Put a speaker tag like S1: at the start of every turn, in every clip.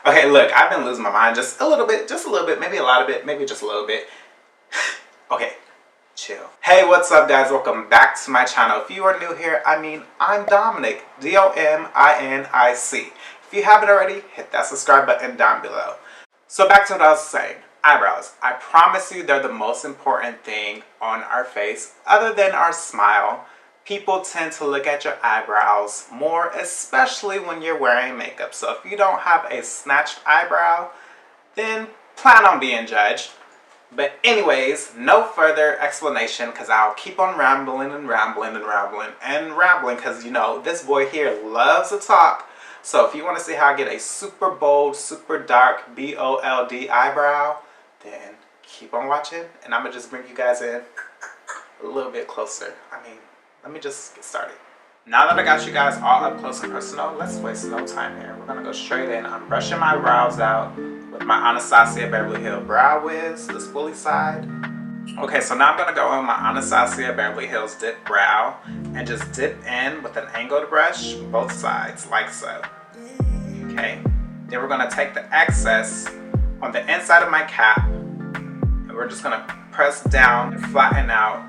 S1: Okay, look, I've been losing my mind just a little bit, maybe a lot of it, maybe just a little bit. Okay, chill. Hey, what's up guys? Welcome back to my channel. If you are new here, I'm Dominic, D-O-M-I-N-I-C. If you haven't already, hit that subscribe button down below. So back to what I was saying. Eyebrows. I promise you they're the most important thing on our face other than our smile. People tend to look at your eyebrows more, especially when you're wearing makeup. So if you don't have a snatched eyebrow, then plan on being judged. But anyways, no further explanation because I'll keep on rambling and rambling and rambling and rambling because, you know, this boy here loves to talk. So if you want to see how I get a super bold, super dark, B-O-L-D eyebrow, then keep on watching and I'm going to just bring you guys in a little bit closer. Let me just get started. Now that I got you guys all up close and personal, let's waste no time here. We're going to go straight in. I'm brushing my brows out with my Anastasia Beverly Hills Brow Wiz, the spoolie side. Okay, so now I'm going to go in my Anastasia Beverly Hills Dip Brow and just dip in with an angled brush, both sides, like so. Okay, then we're going to take the excess on the inside of my cap and we're just going to press down and flatten out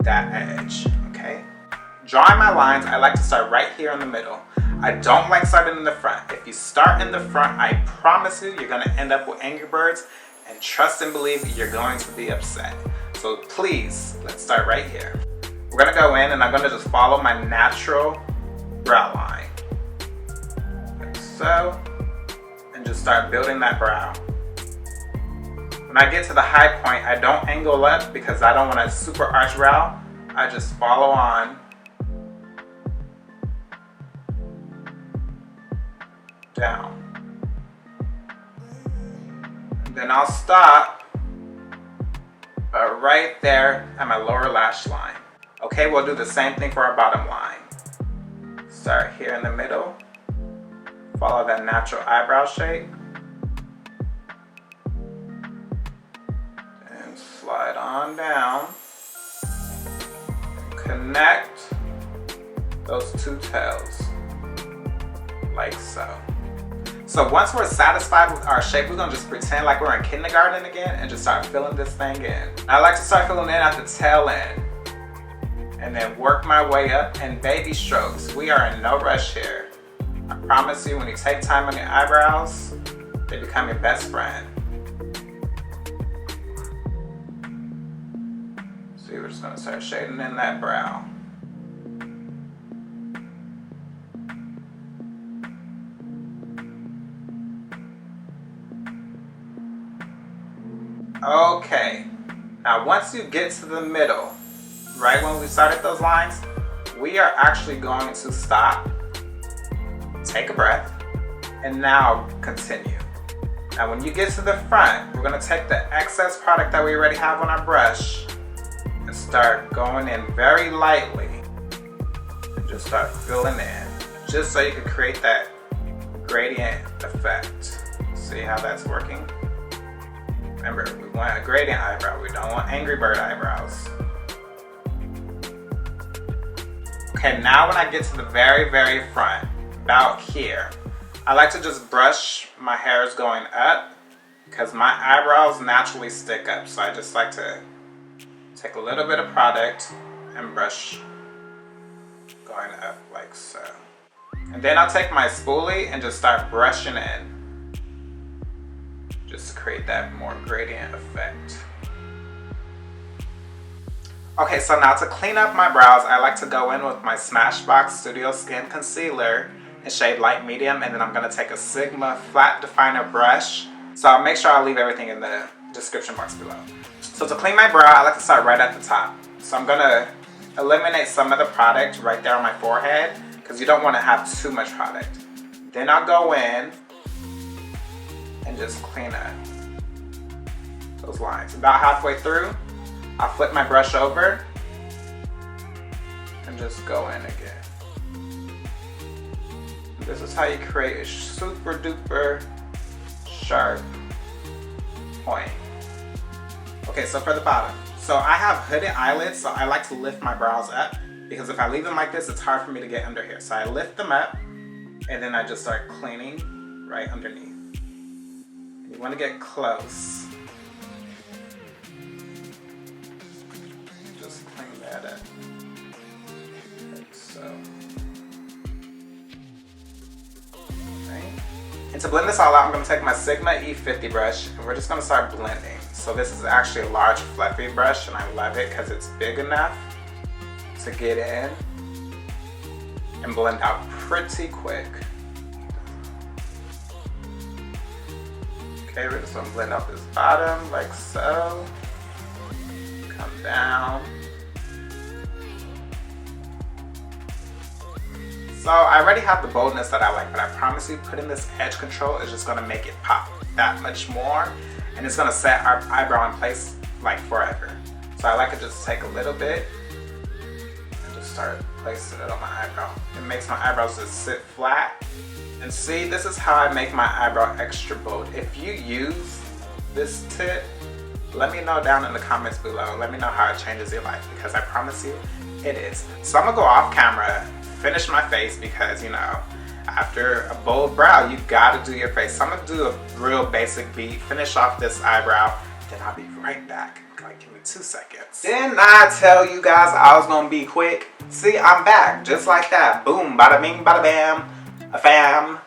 S1: that edge. Okay, drawing my lines, I like to start right here in the middle. I don't like starting in the front. If you start in the front, I promise you, you're going to end up with Angry Birds, and trust and believe you're going to be upset. So please, let's start right here. We're going to go in and I'm going to just follow my natural brow line. Like so, and just start building that brow. When I get to the high point, I don't angle up because I don't want a super arch brow. I just follow on down. And then I'll stop right there at my lower lash line. Okay, we'll do the same thing for our bottom line. Start here in the middle. Follow that natural eyebrow shape. And slide on down. Connect those two tails like so. So once we're satisfied with our shape, we're gonna just pretend like we're in kindergarten again and just start filling this thing in. I like to start filling in at the tail end and then work my way up in baby strokes. We are in no rush here. I promise you, when you take time on your eyebrows, they become your best friend. So we're just gonna start shading in that brow. Okay, now once you get to the middle, right when we started those lines, we are actually going to stop, take a breath, and now continue. Now when you get to the front, we're gonna take the excess product that we already have on our brush and start going in very lightly and just start filling in, just so you can create that gradient effect. See how that's working? Remember, we want a gradient eyebrow, we don't want Angry Bird eyebrows. Okay, now when I get to the very, very front, about here, I like to just brush my hairs going up because my eyebrows naturally stick up. So I just like to take a little bit of product and brush going up like so. And then I'll take my spoolie and just start brushing in. Just to create that more gradient effect. Okay, so now to clean up my brows, I like to go in with my Smashbox Studio Skin Concealor in shade light medium, and then I'm gonna take a Sigma flat definer brush. So I'll make sure I'll leave everything in the description box below. So to clean my brow, I like to start right at the top. So I'm gonna eliminate some of the product right there on my forehead because you don't wanna have too much product. Then I'll go in and just clean up those lines. About halfway through, I'll flip my brush over and just go in again. This is how you create a super duper sharp point. Okay, so for the bottom. So I have hooded eyelids, so I like to lift my brows up because if I leave them like this, it's hard for me to get under here. So I lift them up and then I just start cleaning right underneath. You want to get close. Just clean that up. Like so. Okay. And to blend this all out, I'm going to take my Sigma E50 brush and we're just going to start blending. So this is actually a large fluffy brush and I love it because it's big enough to get in and blend out pretty quick. Okay, we're just gonna blend out this bottom like so. Come down. So I already have the boldness that I like, but I promise you putting this edge control is just gonna make it pop that much more, and it's gonna set our eyebrow in place like forever. So I like to just take a little bit and just start placing it on my eyebrow. It makes my eyebrows just sit flat. And see, this is how I make my eyebrow extra bold. If you use this tip, let me know down in the comments below. Let me know how it changes your life, because I promise you, it is. So I'm gonna go off camera, finish my face, because you know, after a bold brow, you gotta do your face. So I'm gonna do a real basic beat, finish off this eyebrow, then I'll be right back. Like, give me 2 seconds. Didn't I tell you guys I was gonna be quick? See, I'm back, just like that. Boom, bada bing, bada bam. A fam.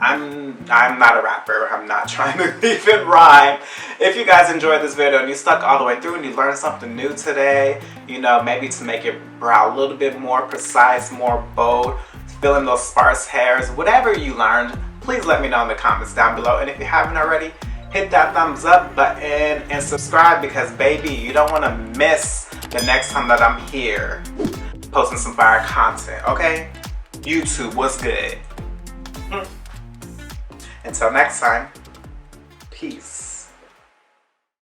S1: I'm not a rapper. I'm not trying to even rhyme. If you guys enjoyed this video and you stuck all the way through and you learned something new today, you know, maybe to make your brow a little bit more precise, more bold, fill in those sparse hairs, whatever you learned, please let me know in the comments down below. And if you haven't already, hit that thumbs up button and subscribe, because baby, you don't want to miss the next time that I'm here posting some fire content, okay? YouTube, what's good? Until next time, peace.